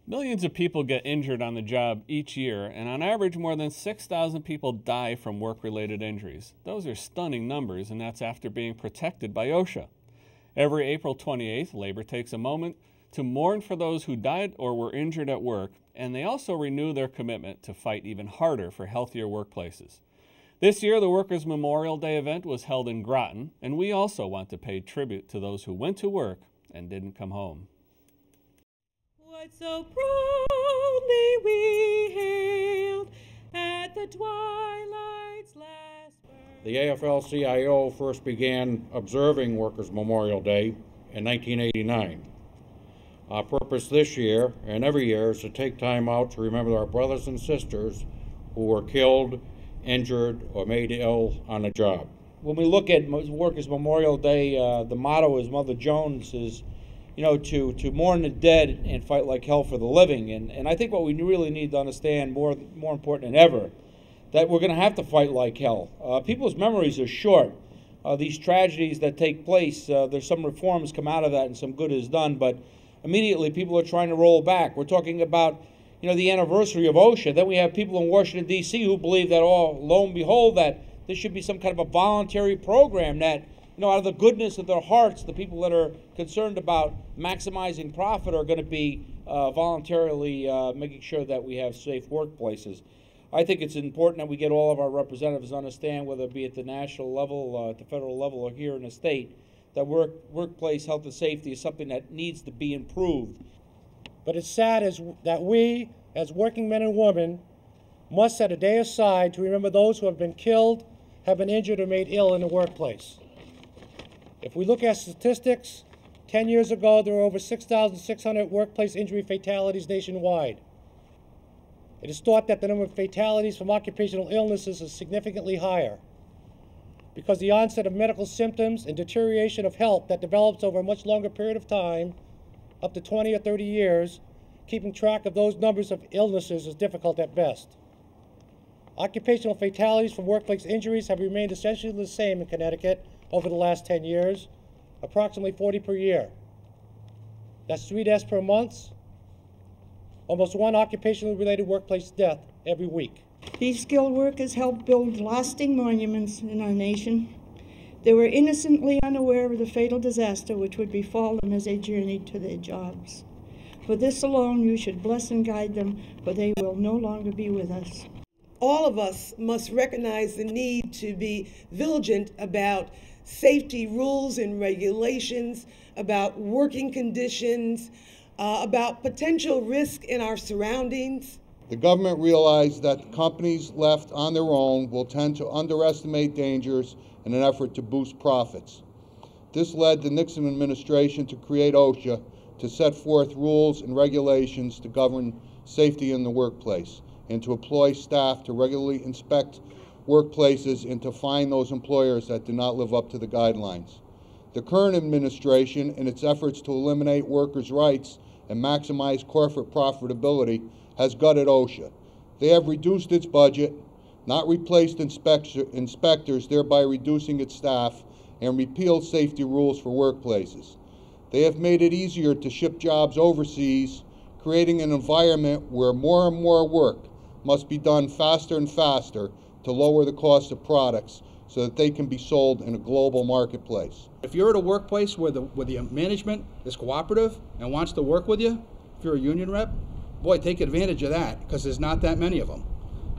Millions of people get injured on the job each year, and on average, more than 6,000 people die from work-related injuries. Those are stunning numbers, and that's after being protected by OSHA. Every April 28th, labor takes a moment to mourn for those who died or were injured at work, and they also renew their commitment to fight even harder for healthier workplaces. This year, the Workers' Memorial Day event was held in Groton, and we also want to pay tribute to those who went to work and didn't come home. What so proudly we hailed at the twilight's last birth. The AFL-CIO first began observing Workers' Memorial Day in 1989. Our purpose this year and every year is to take time out to remember our brothers and sisters who were killed, injured, or made ill on the job. When we look at Workers' Memorial Day, the motto is Mother Jones is, to mourn the dead and fight like hell for the living. And I think what we really need to understand, more important than ever, that we're going to have to fight like hell. People's memories are short. These tragedies that take place, there's some reforms come out of that and some good is done, but immediately people are trying to roll back. We're talking about the anniversary of OSHA. Then we have people in Washington, D.C. who believe that, lo and behold, that this should be some kind of a voluntary program that, out of the goodness of their hearts, the people that are concerned about maximizing profit are going to be voluntarily making sure that we have safe workplaces. I think it's important that we get all of our representatives to understand, whether it be at the national level, at the federal level, or here in the state, that workplace health and safety is something that needs to be improved. But it's sad that we, as working men and women, must set a day aside to remember those who have been killed, have been injured, or made ill in the workplace. If we look at statistics, 10 years ago there were over 6,600 workplace injury fatalities nationwide. It is thought that the number of fatalities from occupational illnesses is significantly higher because the onset of medical symptoms and deterioration of health that develops over a much longer period of time, up to 20 or 30 years, keeping track of those numbers of illnesses is difficult at best. Occupational fatalities from workplace injuries have remained essentially the same in Connecticut over the last 10 years, approximately 40 per year. That's 3 deaths per month, almost 1 occupationally related workplace death every week. These skilled workers helped build lasting monuments in our nation. They were innocently unaware of the fatal disaster which would befall them as they journeyed to their jobs. For this alone you should bless and guide them, for they will no longer be with us. All of us must recognize the need to be vigilant about safety rules and regulations, about working conditions, about potential risk in our surroundings. The government realized that companies left on their own will tend to underestimate dangers in an effort to boost profits. This led the Nixon administration to create OSHA to set forth rules and regulations to govern safety in the workplace and to employ staff to regularly inspect workplaces and to fine those employers that do not live up to the guidelines. The current administration, in its efforts to eliminate workers' rights and maximize corporate profitability, has gutted OSHA. They have reduced its budget, not replaced inspectors, thereby reducing its staff, and repealed safety rules for workplaces. They have made it easier to ship jobs overseas, creating an environment where more and more work must be done faster and faster to lower the cost of products so that they can be sold in a global marketplace. If you're at a workplace where the management is cooperative and wants to work with you, if you're a union rep, boy, take advantage of that, because there's not that many of them.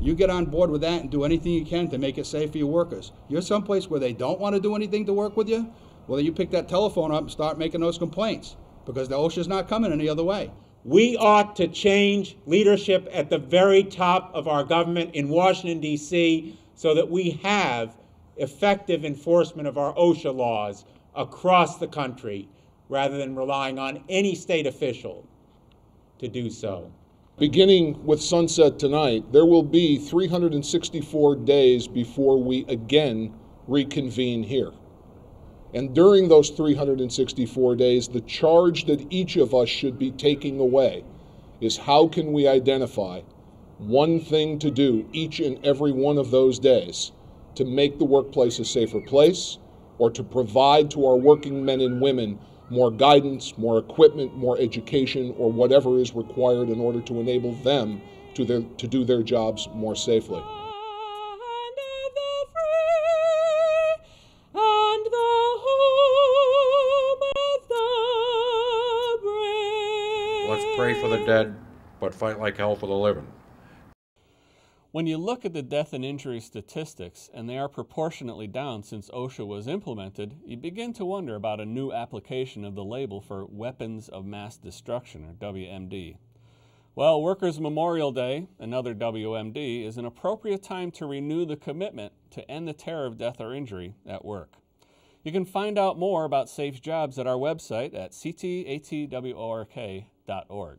You get on board with that and do anything you can to make it safe for your workers. You're someplace where they don't want to do anything to work with you, well, you pick that telephone up and start making those complaints, because the OSHA's not coming any other way. We ought to change leadership at the very top of our government in Washington, D.C., so that we have effective enforcement of our OSHA laws across the country, rather than relying on any state official to do so. Beginning with sunset tonight, there will be 364 days before we again reconvene here. And during those 364 days, the charge that each of us should be taking away is how can we identify one thing to do each and every one of those days to make the workplace a safer place, or to provide to our working men and women more guidance, more equipment, more education, or whatever is required in order to enable them to do their jobs more safely. Let's pray for the dead, but fight like hell for the living. When you look at the death and injury statistics, and they are proportionately down since OSHA was implemented, you begin to wonder about a new application of the label for Weapons of Mass Destruction, or WMD. Well, Workers' Memorial Day, another WMD, is an appropriate time to renew the commitment to end the terror of death or injury at work. You can find out more about safe jobs at our website at ctatwork.org.